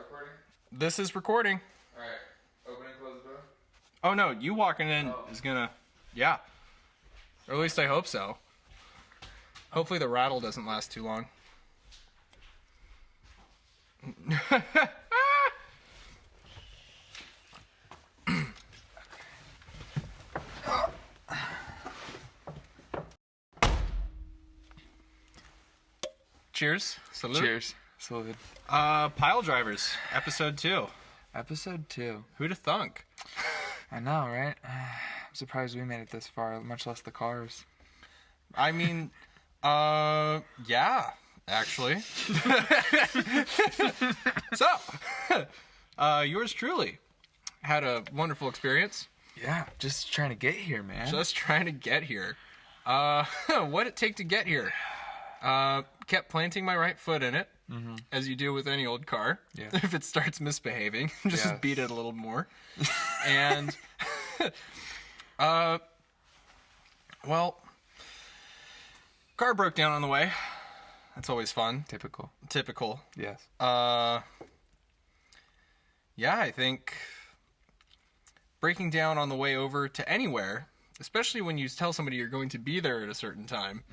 recording? This is recording. Alright. Open and close the door. Oh no, you walking in is gonna... Yeah. Or at least I hope so. Hopefully the rattle doesn't last too long. Cheers. Salute. Cheers. Salute. Pile Drivers, episode 2. Episode 2. Who'da thunk? I know, right? I'm surprised we made it this far, much less the cars. I mean, yeah, actually. So, yours truly had a wonderful experience. Yeah, just trying to get here, man. Just trying to get here. What'd it take to get here? Kept planting my right foot in it, as you do with any old car. Yeah. If it starts misbehaving, just Yes. beat it a little more. And, well, car broke down on the way. That's always fun. Typical. Typical. Yes. Yeah, I think breaking down on the way over to anywhere, especially when you tell somebody you're going to be there at a certain time,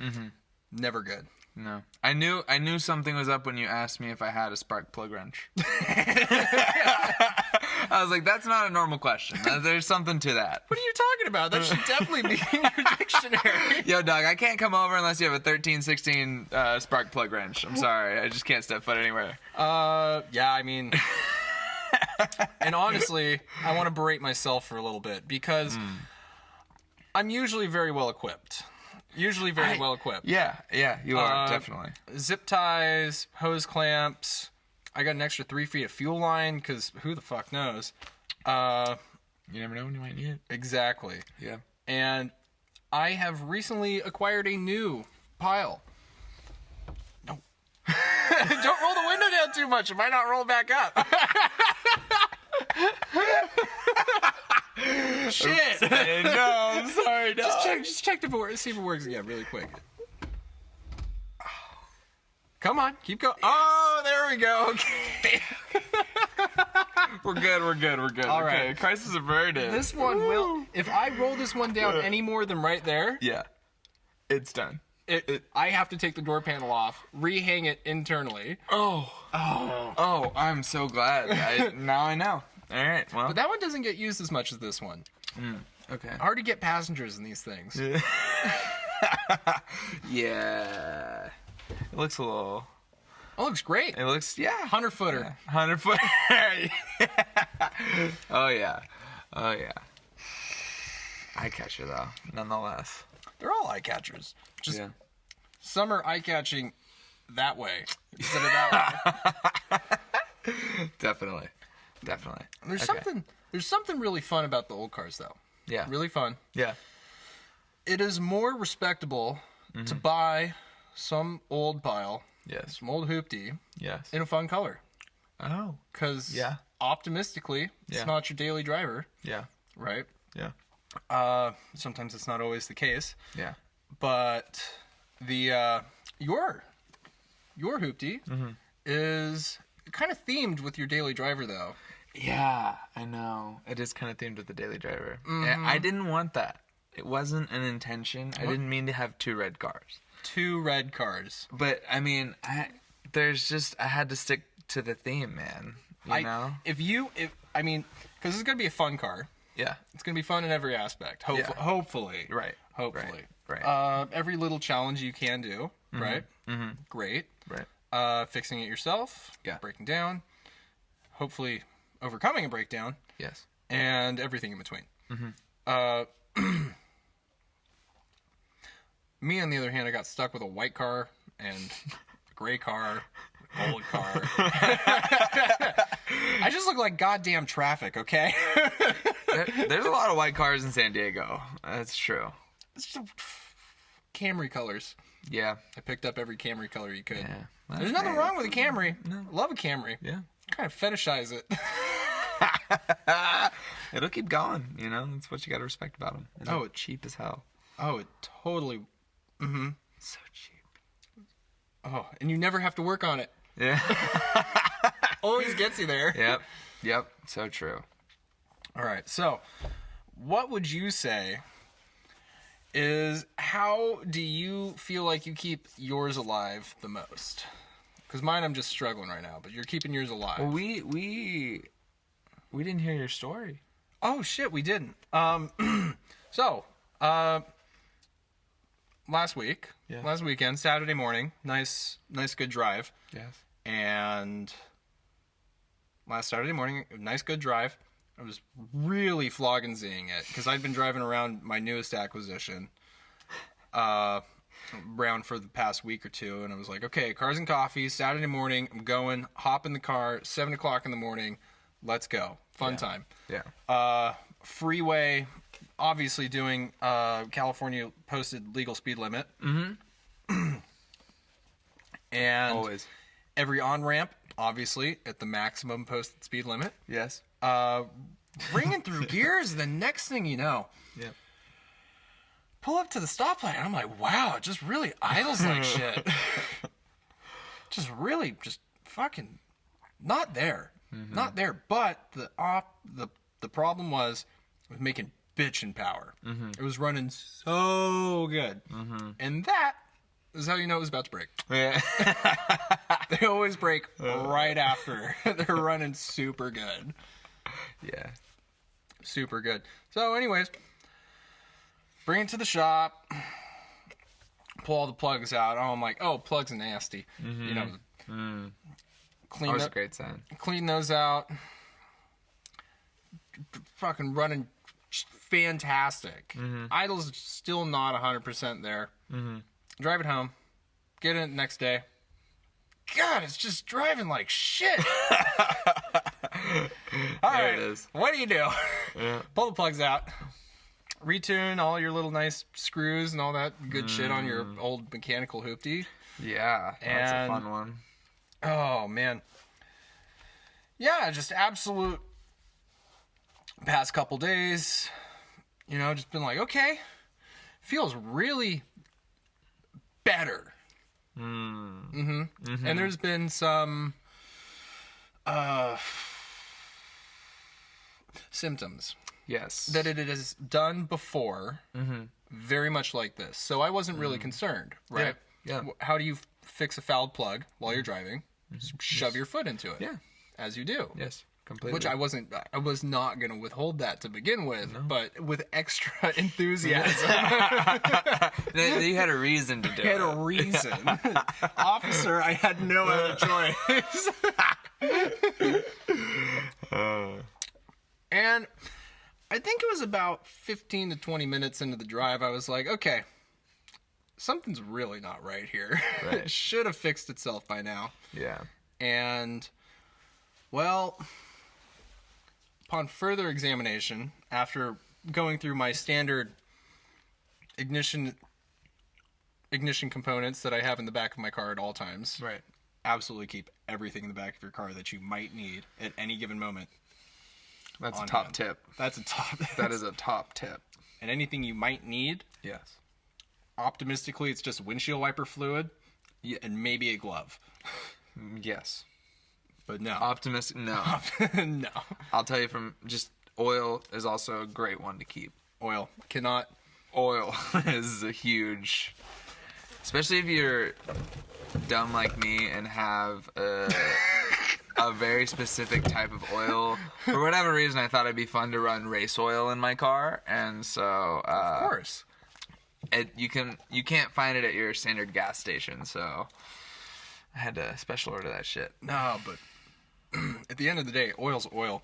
never good. No. I knew something was up when you asked me if I had a spark plug wrench. I was like, that's not a normal question. There's something to that. What are you talking about? That should definitely be in your dictionary. Yo, dog, I can't come over unless you have a 1316 spark plug wrench. I'm sorry. I just can't step foot anywhere. Yeah, I mean... And honestly, I want to berate myself for a little bit because I'm usually very well equipped. Well equipped. Yeah, you are, definitely. Zip ties, hose clamps. I got an extra 3 feet of fuel line because who the fuck knows? You never know when you might need it. Exactly. Yeah. And I have recently acquired a new pile. No. Don't roll the window down too much. It might not roll back up. Shit. No, I'm sorry, dog. Just check if it works. See if it works again really quick. Come on, keep going. Oh, there we go. Okay. We're good. All okay. right. Crisis averted. This one will. If I roll this one down any more than right there, Yeah. It's done. I have to take the door panel off, rehang it internally. Oh, I'm so glad. Now I know. All right, well. But that one doesn't get used as much as this one. Okay. Hard to get passengers in these things. Yeah. It looks a little... Oh, looks great. It looks, yeah. 100-footer. 100 foot. Oh, yeah. Eye catcher, though, nonetheless. They're all eye catchers. Just Yeah. some are eye catching that way instead of that way. Definitely. There's something really fun about the old cars, though. Yeah. Really fun. Yeah. It is more respectable to buy some old pile, Yes. some old hoopty, Yes. in a fun color. Oh. Because Yeah. optimistically, Yeah. it's not your daily driver, Yeah. right? Yeah. Sometimes it's not always the case. Yeah. But the your hoopty is kind of themed with your daily driver, though. Yeah, I know. It is kind of themed with the daily driver. I didn't want that. It wasn't an intention. I didn't mean to have 2 red cars. 2 red cars. But I mean, I had to stick to the theme, man. You know? I mean, because it's gonna be a fun car. Yeah. It's gonna be fun in every aspect. Hopefully. Right. Hopefully. Right. Every little challenge you can do. Right. Great. Right. Fixing it yourself. Yeah. Breaking down. Hopefully, overcoming a breakdown. Yes. And everything in between. Me, on the other hand, I got stuck with a white car and a gray car, a gold car. I just look like goddamn traffic, okay? There's a lot of white cars in San Diego. That's true. It's just Camry colors. Yeah. I picked up every Camry color you could. Yeah. There's nothing wrong with a Camry. No. Love a Camry. Yeah. Kind of fetishize it. It'll keep going, you know? That's what you gotta respect about them. Oh, it's cheap as hell. Oh, it totally... So cheap. Oh, and you never have to work on it. Yeah. always gets you there. Yep. So true. All right. So, what would you say is, how do you feel like you keep yours alive the most? Because mine, I'm just struggling right now, but you're keeping yours alive. Well, we didn't hear your story. Oh shit, we didn't. So, last weekend, Saturday morning, nice good drive. Yes. And last Saturday morning, nice good drive. I was really flogging zing it because I'd been driving around my newest acquisition around for the past week or two, and I was like, okay, cars and coffee, Saturday morning, I'm going, hop in the car, 7 o'clock in the morning, let's go. Fun time. Yeah. Freeway, obviously doing California posted legal speed limit. Mm-hmm. And always. Every on-ramp, obviously, at the maximum posted speed limit. Yes. Ringing through gears, the next thing you know, yeah, pull up to the stoplight, and I'm like, wow, it just really idles like shit. just fucking not there. Mm-hmm. Not there. But the problem was making bitchin' power. Mm-hmm. It was running so good. Mm-hmm. And that is how you know it was about to break. Yeah. They always break right after. They're running super good. Yeah. Super good. So anyways, bring it to the shop, pull all the plugs out. Oh, I'm like, oh, plugs are nasty. Mm-hmm. You know, Always a great sign. Clean those out. Fucking running fantastic. Mm-hmm. Idle's still not 100% there. Mm-hmm. Drive it home. Get in it the next day. God, it's just driving like shit. All right, it is. What do you do? Yeah. Pull the plugs out. Retune all your little nice screws and all that good shit on your old mechanical hoopty. Yeah, that's a fun one. Oh, man. Yeah, just absolute past couple days, you know, just been like, okay, feels really better. Mm-hmm. Mm-hmm. And there's been some symptoms. Yes. That it has done before, very much like this. So I wasn't really concerned, right? Yeah. How do you fix a fouled plug while you're driving? Shove your foot into it. Yeah. As you do. Yes. Completely. Which I was not going to withhold that to begin with, but with extra enthusiasm. You had a reason to do it. I had a reason. Officer, I had no other choice. And I think it was about 15 to 20 minutes into the drive, I was like, okay, something's really not right here. Right. It should have fixed itself by now. Yeah. And, well, upon further examination, after going through my standard ignition components that I have in the back of my car at all times. Right. Absolutely keep everything in the back of your car that you might need at any given moment. That's a top tip. That's a top. That is a top tip. And anything you might need. Yes. Optimistically, it's just windshield wiper fluid, and maybe a glove. Yes. But no. Optimistic, no. No. I'll tell you from just oil is also a great one to keep. Oil. Cannot. Oil is a huge, especially if you're dumb like me and have a very specific type of oil. For whatever reason, I thought it'd be fun to run race oil in my car, and so of course, you can't find it at your standard gas station, so I had to special order that shit. No, but at the end of the day, oil's oil.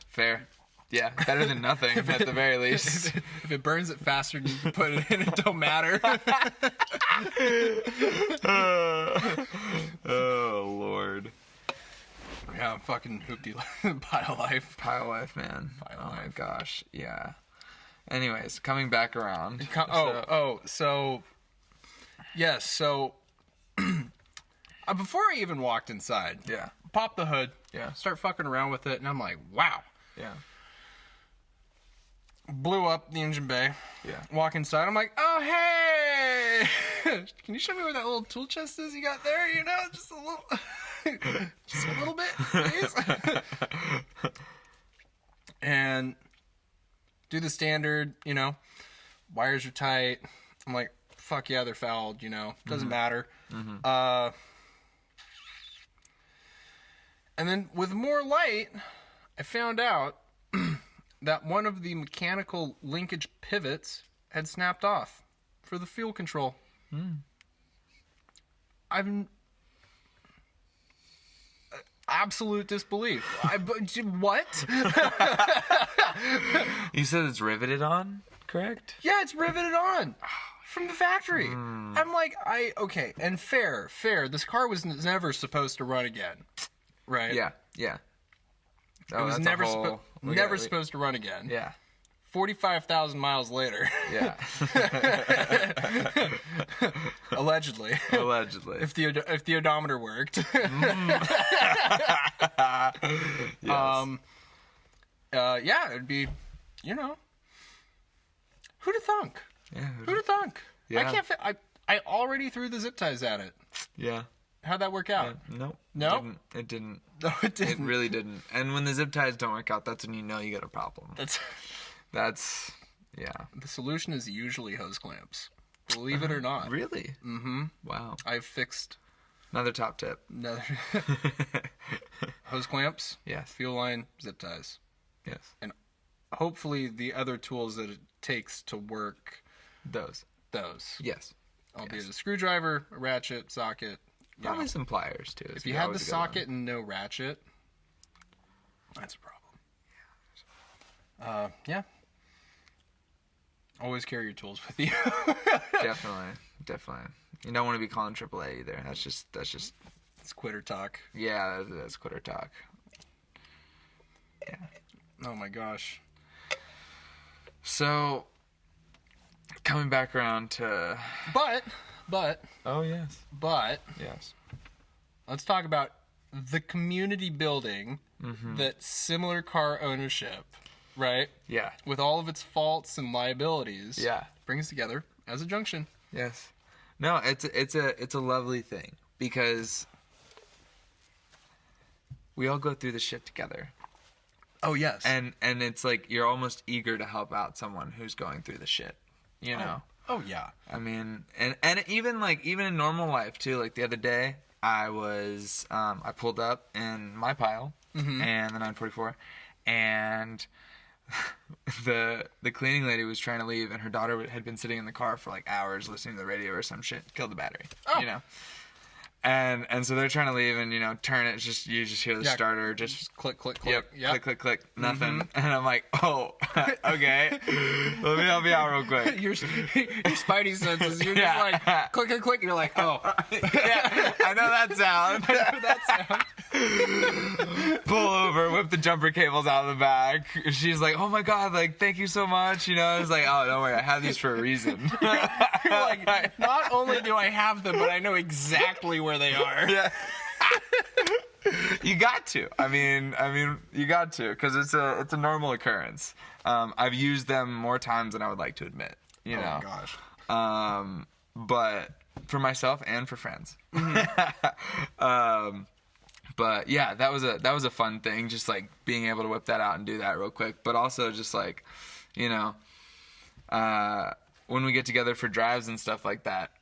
Fair. Yeah, better than nothing at the very least. If it burns it faster than you can put it in, it don't matter. Oh, Lord. Yeah, I'm fucking hoopty pile life. Pile life, man. My gosh, yeah. Anyways, coming back around. So before I even walked inside, pop the hood, start fucking around with it, and I'm like, wow. Yeah. Blew up the engine bay. Yeah. Walk inside. I'm like, oh, hey! Can you show me where that little tool chest is you got there? You know, just a little please. And do the standard, wires are tight. I'm like, fuck yeah, they're fouled, doesn't matter. And then with more light, I found out that one of the mechanical linkage pivots had snapped off for the fuel control. I'm absolute disbelief. What? You said it's riveted on, correct? Yeah, it's riveted on from the factory. I'm like, okay, and fair. This car was never supposed to run again, right? Yeah. It was never supposed to run again. Yeah. 45,000 miles later. Yeah. Allegedly. If the odometer worked. Yes. Yeah, it'd be, who'd have thunk? Yeah. Who'd have thunk? Yeah. I can't. I already threw the zip ties at it. Yeah. How'd that work out? No. No? It didn't. No, it didn't. It really didn't. And when the zip ties don't work out, that's when you know you got a problem. That's yeah. The solution is usually hose clamps. Believe it or not. Really? Mm-hmm. Wow. I've fixed Another top tip. another hose clamps. Yes. Fuel line, zip ties. Yes. And hopefully the other tools that it takes to work Those. Yes. Albeit a screwdriver, a ratchet, socket. Probably some pliers too. If you had the socket and no ratchet, that's a problem. Yeah. Always carry your tools with you. Definitely. You don't want to be calling AAA either. That's just. It's quitter talk. Yeah, that's quitter talk. Yeah. Oh my gosh. So, coming back around to. But. Oh yes. But. Yes. Let's talk about the community building that similar car ownership, right? Yeah. With all of its faults and liabilities. Yeah. Brings together as a junction. Yes. No, it's a lovely thing because we all go through the shit together. Oh yes. And it's like you're almost eager to help out someone who's going through the shit. You know. Oh yeah. I mean, and even in normal life too. Like the other day, I pulled up in my pile and the 944, and the cleaning lady was trying to leave, and her daughter had been sitting in the car for like hours listening to the radio or some shit. Killed the battery. Oh. And so they're trying to leave, and turn it. You just hear the starter just click. Yep. Click. Nothing. And I'm like, oh, okay. Let me help you out real quick. Your spidey senses. You're just like click. And you're like, oh, yeah. I know that sound. Pull over, whip the jumper cables out of the back. She's like, oh my god, like thank you so much. I was like, oh, don't worry, I have these for a reason. You're like, not only do I have them, but I know exactly where they are. Yeah. You got to. I mean, you got to, because it's a normal occurrence. I've used them more times than I would like to admit. Oh my gosh. But for myself and for friends. But yeah, that was a fun thing, just like being able to whip that out and do that real quick. But also just like, when we get together for drives and stuff like that,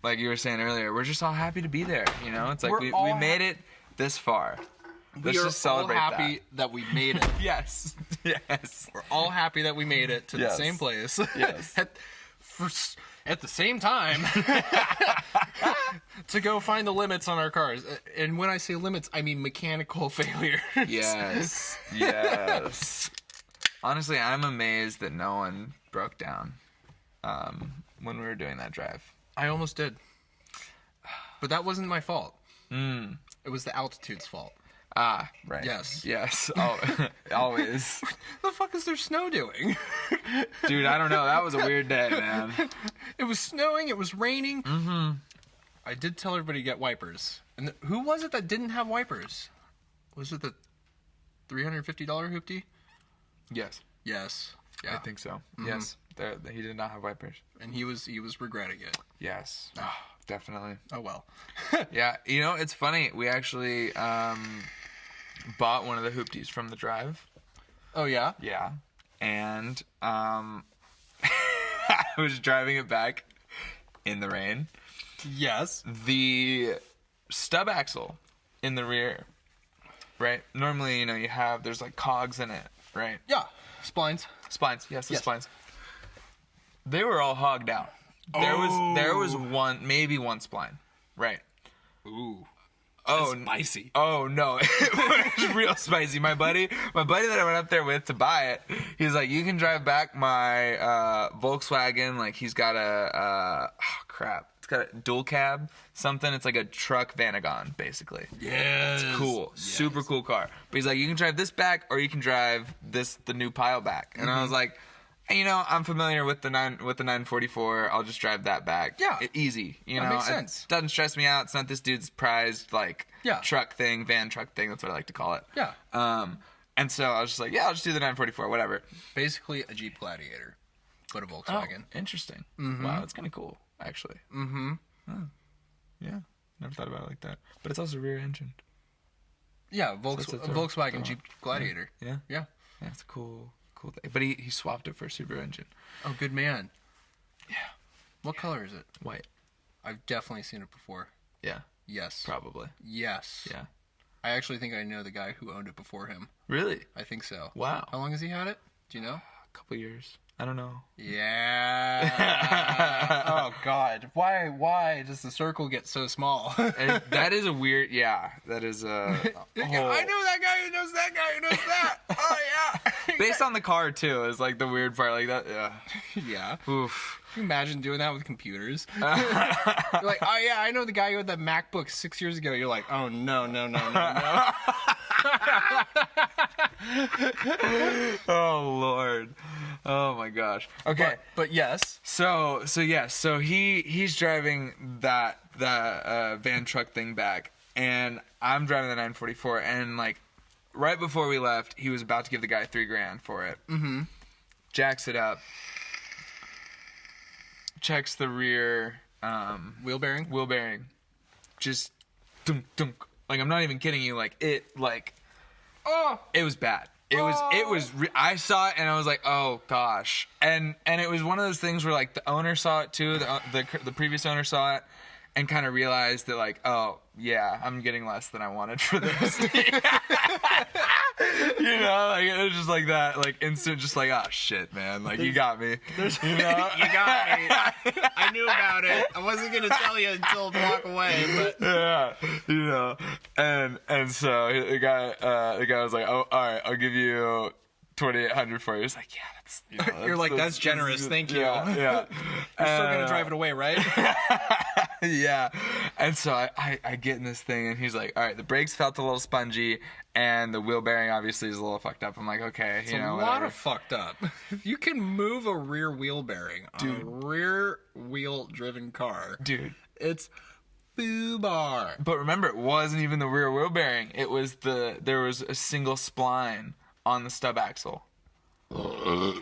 like you were saying earlier, we're just all happy to be there. It's like we made it this far. Let's just celebrate all happy that we made it. Yes. We're all happy that we made it to the same place. Yes. At the same time, to go find the limits on our cars. And when I say limits, I mean mechanical failures. Yes. Honestly, I'm amazed that no one broke down when we were doing that drive. I almost did. But that wasn't my fault. It was the altitude's fault. Ah, right. Yes. Oh, always. The fuck is there snow doing? Dude, I don't know. That was a weird day, man. It was snowing. It was raining. I did tell everybody to get wipers. And who was it that didn't have wipers? Was it the $350 hoopty? Yes. Yeah. I think so. Yes. He did not have wipers. And he was regretting it. Yes. Definitely. Oh well. Yeah, it's funny. We actually bought one of the hoopties from the drive. Oh, yeah? Yeah. And I was driving it back in the rain. Yes. The stub axle in the rear, right? Normally, you know, there's like cogs in it, right? Yeah. Splines. Splines. Yes, the Yes. splines. They were all hogged out. There was maybe one spline, right? Ooh. Oh, spicy. Oh no, it was real spicy. My buddy that I went up there with to buy it, he's like, you can drive back my Volkswagen. Like he's got it's got a dual cab something. It's like a truck Vanagon basically. Yes. It's cool, super cool car. But he's like, you can drive this back or you can drive the new pile back. And I was like, you know, I'm familiar with the 944. I'll just drive that back. Yeah. Easy. You know, makes sense. It doesn't stress me out. It's not this dude's prized, like, truck thing, van truck thing. That's what I like to call it. Yeah. And so I was just like, yeah, I'll just do the 944, whatever. Basically a Jeep Gladiator, but a Volkswagen. Oh, interesting. Wow, that's kind of cool, actually. Mm-hmm. Oh. Yeah. Never thought about it like that. But it's also rear engined. Yeah, Volkswagen Jeep Gladiator. Yeah. Yeah. Yeah, it's a cool thing. But he swapped it for a Subaru engine. Oh, good man. Yeah. What color is it? White. I've definitely seen it before. Yeah. Yes. Probably. Yes. Yeah. I actually think I know the guy who owned it before him. Really? I think so. Wow. How long has he had it? Do you know? A couple years. I don't know. Yeah. Oh, God. Why does the circle get so small? And that is a weird, that is a I know that guy who knows that guy who knows that. Oh, yeah. Based on the car, too, is like the weird part. Like that, yeah. Yeah. Oof. Can you imagine doing that with computers? You're like, oh, yeah, I know the guy who had that MacBook 6 years ago. You're like, oh, no. Oh, Lord. Oh, my gosh. Okay. But yes. So he's driving that van truck thing back, and I'm driving the 944, and like right before we left, he was about to give the guy $3,000 for it. Mm-hmm. Jacks it up, checks the rear wheel bearing, just dunk dunk. Like I'm not even kidding you. Like it was bad. I saw it and I was like, oh gosh. And it was one of those things where like the owner saw it too. The previous owner saw it and kind of realized that like, oh yeah, I'm getting less than I wanted for this. You know, like it was just like that, like instant, just like, oh shit, man, like you got me. You know? You got me. I knew about it. I wasn't gonna tell you until a block away, but yeah, you know, and so the guy was like, oh, all right, I'll give you $2,800 for it. He's like, yeah, that's. You know, you're like, that's generous. Thank you. Yeah. You're still gonna drive it away, right? Yeah. And so I get in this thing, and he's like, all right, the brakes felt a little spongy, and the wheel bearing obviously is a little fucked up. I'm like, okay, it's you know, a lot whatever. of fucked up. If you can move a rear wheel bearing on a rear wheel driven car, dude, it's foobar. But remember, it wasn't even the rear wheel bearing. It was there was a single spline on the stub axle. What?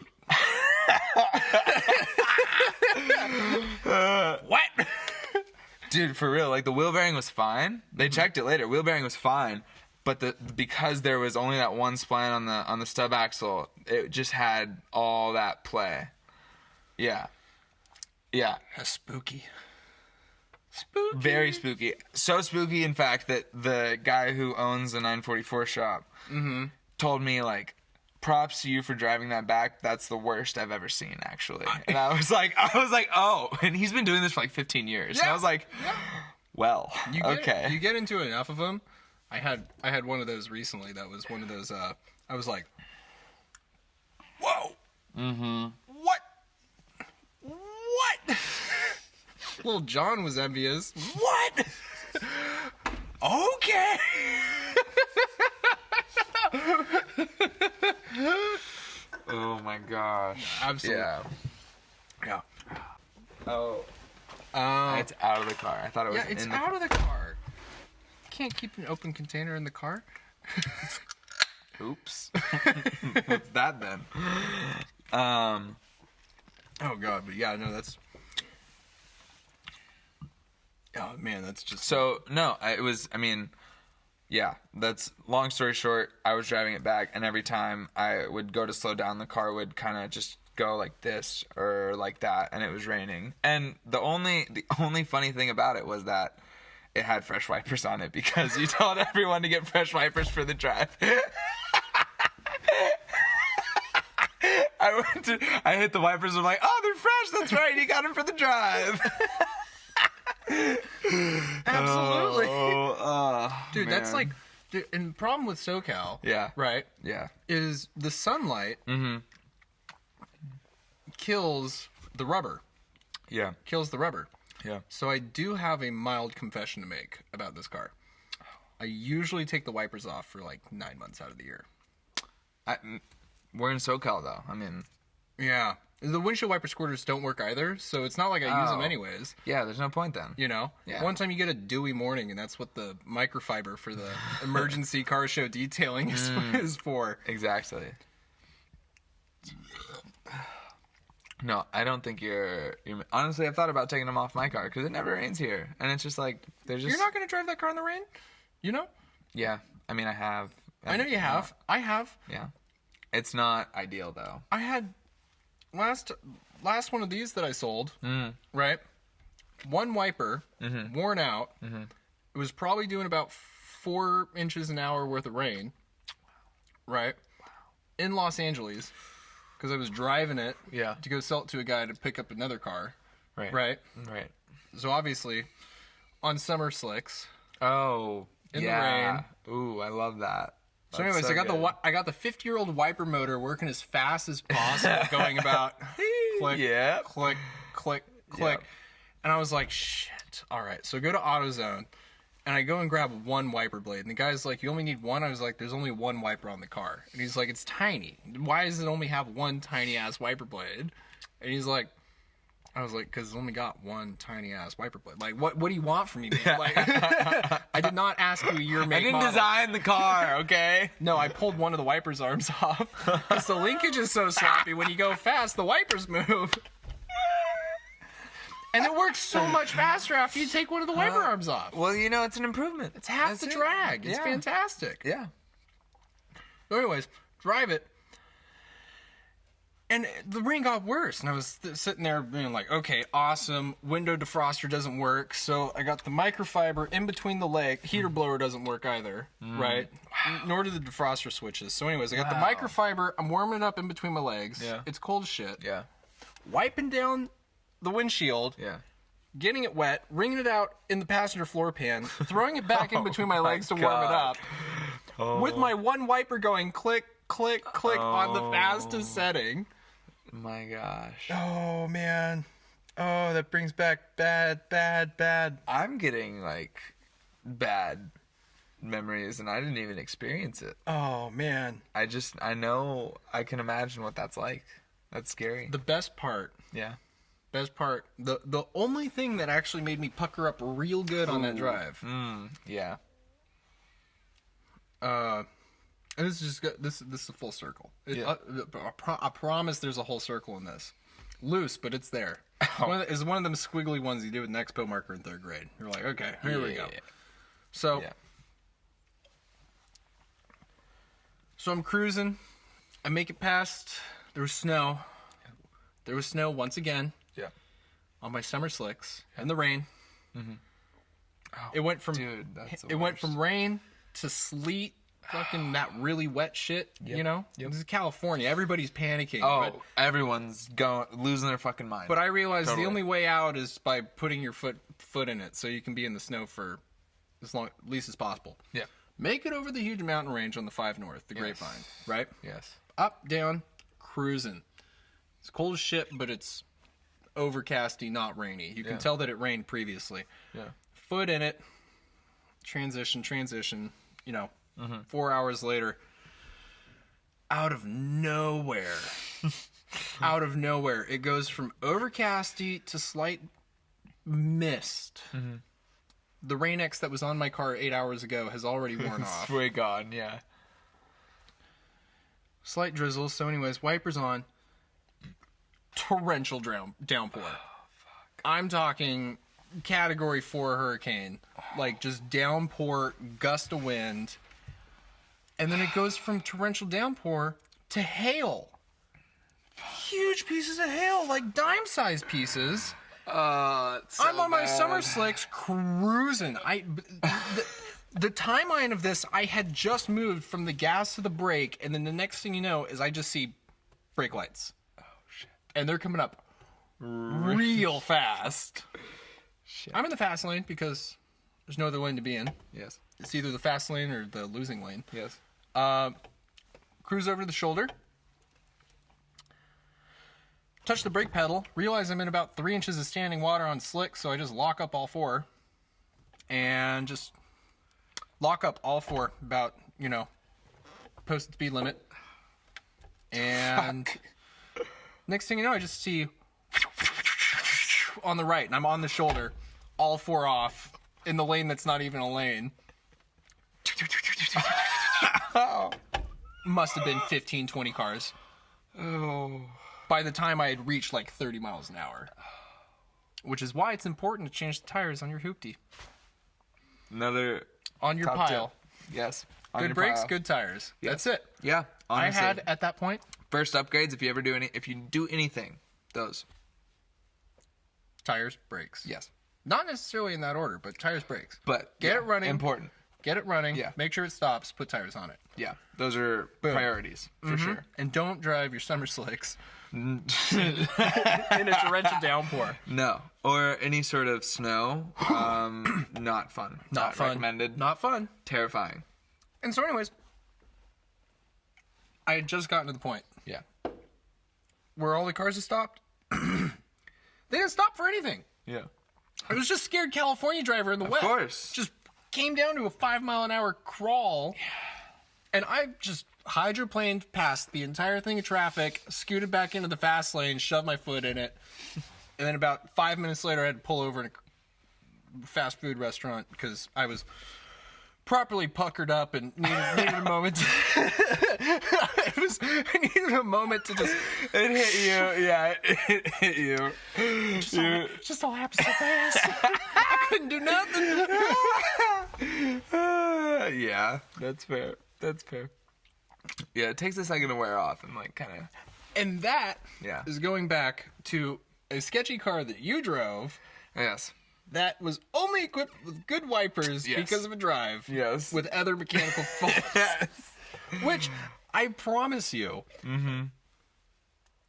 Dude, for real, like the wheel bearing was fine. They checked it later. Wheel bearing was fine, but because there was only that one spline on the stub axle, it just had all that play. Yeah. That's spooky. Very spooky. So spooky, in fact, that the guy who owns the 944 shop told me, like, props to you for driving that back. That's the worst I've ever seen, actually. And I was like, oh. And he's been doing this for like 15 years. Yeah. And I was like, well, You get into enough of them. I had one of those recently. That was one of those. I was like, whoa. Mm-hmm. What? Little John was envious. What? Okay. oh my gosh. Absolutely. Yeah. Oh. It's out of the car. I thought it was It's in the out of the car. You can't keep an open container in the car. Oops. What's that then? Oh god, but yeah, no, that's. Oh man, that's just. So no, it was. I mean, Yeah, that's long story short. I was driving it back, and every time I would go to slow down, the car would kind of just go like this or like that, and it was raining. And the only funny thing about it was that it had fresh wipers on it because you told everyone to get fresh wipers for the drive. I hit the wipers. I'm like, oh, they're fresh. That's right. You got them for the drive. Absolutely. Dude, man. that's like, and the problem with SoCal, Yeah. right, Yeah. is the sunlight kills the rubber. Yeah. Kills the rubber. Yeah. So I do have a mild confession to make about this car. I usually take the wipers off for like 9 months out of the year. We're in SoCal though. I mean, Yeah. The windshield wiper squirters don't work either, so it's not like I use them anyways. yeah. There's no point then. You know? Yeah. One time you get a dewy morning, and that's what the microfiber for the emergency car show detailing is for. Exactly. No, I don't think you're. Honestly, I've thought about taking them off my car because it never rains here, and it's just like there's just. You're not going to drive that car in the rain? You know? Yeah, I mean, I have. I know you have. I have. Yeah, it's not ideal though. I had last one of these that I sold, right? One wiper, worn out. It was probably doing about 4 inches an hour worth of rain, right? In Los Angeles, because I was driving it to go sell it to a guy to pick up another car, Right. right? Right. So obviously, on summer slicks. Oh. In yeah. the rain. Ooh, I love that. So anyways, I got the 50-year-old wiper motor working as fast as possible, going about click, Yeah. click, click, click. Yep. And I was like, shit. All right. So I go to AutoZone, and I go and grab one wiper blade. And the guy's like, you only need one? I was like, there's only one wiper on the car. And he's like, it's tiny. Why does it only have one tiny-ass wiper blade? And he's like, I was like, because it's only got one tiny-ass wiper blade. Like, what do you want from me, man? Like, I did not ask you a year, make, I didn't model. design the car, okay? No, I pulled one of the wipers arms off. Because the linkage is so sloppy. When you go fast, the wipers move. And it works so much faster after you take one of the wiper arms off. Well, you know, it's an improvement. It's half the drag. It's fantastic. Yeah. So anyways, drive it. And the rain got worse. And I was sitting there being like, okay, awesome. Window defroster doesn't work. So I got the microfiber in between the leg. Heater blower doesn't work either, right? Nor do the defroster switches. So anyways, I got the microfiber. I'm warming it up in between my legs. Yeah. It's cold as shit. Yeah. Wiping down the windshield. Yeah. Getting it wet, wringing it out in the passenger floor pan, throwing it back in between my legs to warm it up, with my one wiper going click, click, click on the fastest setting. My gosh. Oh, man. Oh, that brings back bad. I'm getting, like, bad memories, and I didn't even experience it. Oh, man. I know, I can imagine what that's like. That's scary. The best part, Yeah. the only thing that actually made me pucker up real good on that drive. Yeah. And this is just this is a full circle. I promise there's a whole circle in this. Loose, but it's there. It's one of them squiggly ones you do with an expo marker in 3rd grade. You're like, okay, here we go. So, so I'm cruising. I make it past. There was snow. There was snow once again. Yeah. On my summer slicks in the rain. Oh, it went from that's the it went worst. from rain to sleet. Fucking that really wet shit, you know? This is California. Everybody's panicking. Oh, everyone's losing their fucking mind. But I realized the only way out is by putting your foot in it so you can be in the snow for as long, at least as possible. Yeah. Make it over the huge mountain range on the 5 North, the Grapevine, right? Yes. Up, down, cruising. It's cold as shit, but it's overcasty, not rainy. You can tell that it rained previously. Yeah. Foot in it. Transition, you know. 4 hours later, out of nowhere, it goes from overcasty to slight mist. The Rain-X that was on my car 8 hours ago has already worn off. It's way gone, yeah. Slight drizzle. So anyways, wipers on. Torrential downpour. I'm talking Category 4 hurricane. Like, just downpour, gust of wind. And then it goes from torrential downpour to hail. Huge pieces of hail, like dime-sized pieces. I'm on my summer slicks cruising. The timeline of this, I had just moved from the gas to the brake, and then the next thing you know is I just see brake lights. Oh, shit. And they're coming up real fast. Shit. I'm in the fast lane because there's no other lane to be in. Yes. It's either the fast lane or the losing lane. Yes. Cruise over to the shoulder. Touch the brake pedal. Realize I'm in about 3 inches of standing water on slick, so I just lock up all four. And just lock up all four about, posted speed limit. And next thing you know, I just see on the right, and I'm on the shoulder, all four off in the lane that's not even a lane. Must have been 15, 20 cars. Oh. By the time I had reached like 30 miles an hour. Which is why it's important to change the tires on your hoopty. Another on your pile. Tip. Yes. Good brakes, good tires. Yes. That's it. Yeah. Honestly. I had at that point first upgrades if you do anything, those. Tires, brakes. Yes. Not necessarily in that order, but tires, brakes. But get it running. Important. Get it running. Yeah. Make sure it stops. Put tires on it. Yeah. Those are priorities for sure. And don't drive your summer slicks in a torrential downpour. No. Or any sort of snow. Not fun. Not fun. Recommended. Not fun. Terrifying. And so anyways, I had just gotten to the point. Yeah. Where all the cars had stopped. They didn't stop for anything. Yeah. I was just scared California driver in the wet. Of course. Just came down to a 5-mile-an-hour crawl. Yeah. And I just hydroplaned past the entire thing of traffic, scooted back into the fast lane, shoved my foot in it. And then about 5 minutes later, I had to pull over in a fast food restaurant because I was properly puckered up and needed a moment to I needed a moment to just it hit you. Yeah, it hit you. Just all happened so fast. I couldn't do nothing. Yeah, that's fair. Yeah, it takes a second to wear off and kind of. And that is going back to a sketchy car that you drove. Yes. That was only equipped with good wipers because of a drive. Yes. With other mechanical faults. Yes. Which, I promise you,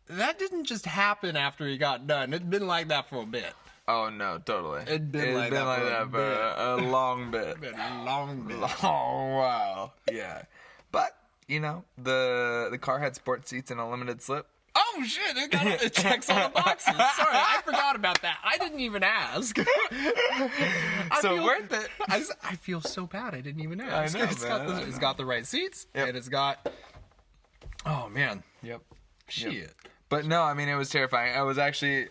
that didn't just happen after he got done. It'd been like that for a bit. Oh, no, totally. It'd been like that for a long bit. A long bit. Long while. Yeah. But, the car had sport seats and a limited slip. Oh, shit, it checks all the boxes. Sorry, I forgot about that. I didn't even ask. Worth it. I feel so bad I didn't even ask. I know, It's got the right seats, and it's got... Oh, man. Yep. Shit. Yep. But no, it was terrifying. I was actually...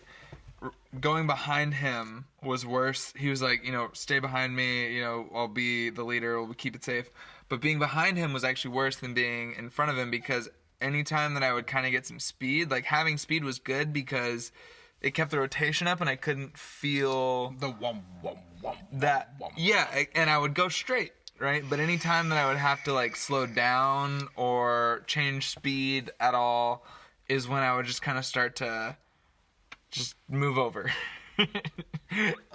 Going behind him was worse. He was like, stay behind me, I'll be the leader, we'll keep it safe. But being behind him was actually worse than being in front of him because... Anytime that I would kind of get some speed, having speed was good because it kept the rotation up and I couldn't feel the that. Yeah, and I would go straight, right? But anytime that I would have to slow down or change speed at all is when I would just kind of start to just move over.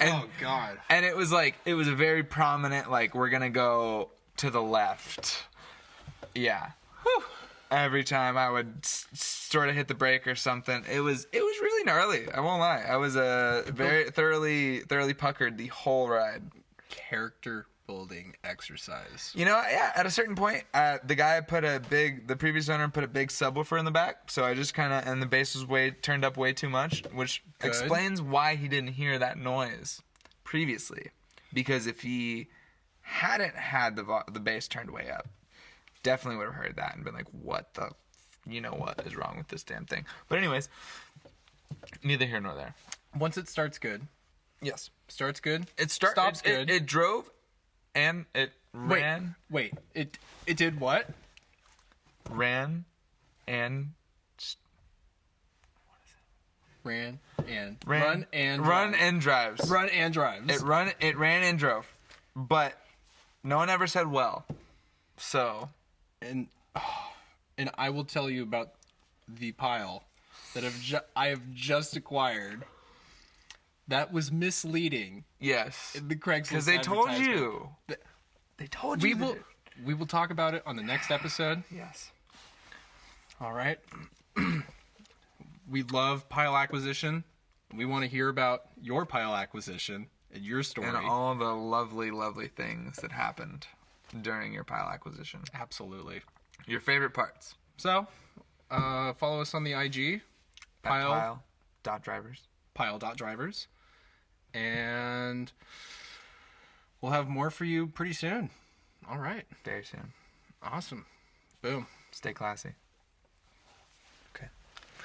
Oh God. And it was a very prominent we're going to go to the left. Yeah. Whew. Every time I would sort of hit the brake or something, it was really gnarly. I won't lie. I was very thoroughly puckered the whole ride. Character building exercise. Yeah. At a certain point, the previous owner put a big subwoofer in the back, so I just and the bass was turned up way too much, which explains why he didn't hear that noise previously. Because if he hadn't had the bass turned way up. Definitely would have heard that and been like, what is wrong with this damn thing? But anyways, neither here nor there. Once it starts good. Yes. Starts good. Stops good. It drove and it ran. Wait. It did what? Ran and... ran and Run and drives. Run and drives. It ran and drove, but no one ever said well. So, and I will tell you about the pile that I have just acquired. That was misleading. yes, In the Craigslist because they told advertisement. you. They told you. We will talk about it on the next episode. Yes. All right. We love pile acquisition. We want to hear about your pile acquisition and your story. And all the lovely, lovely things that happened during your pile acquisition. Absolutely. Your favorite parts. So, follow us on the IG. Pile.drivers. Pile.drivers. And we'll have more for you pretty soon. All right. Very soon. Awesome. Boom. Stay classy.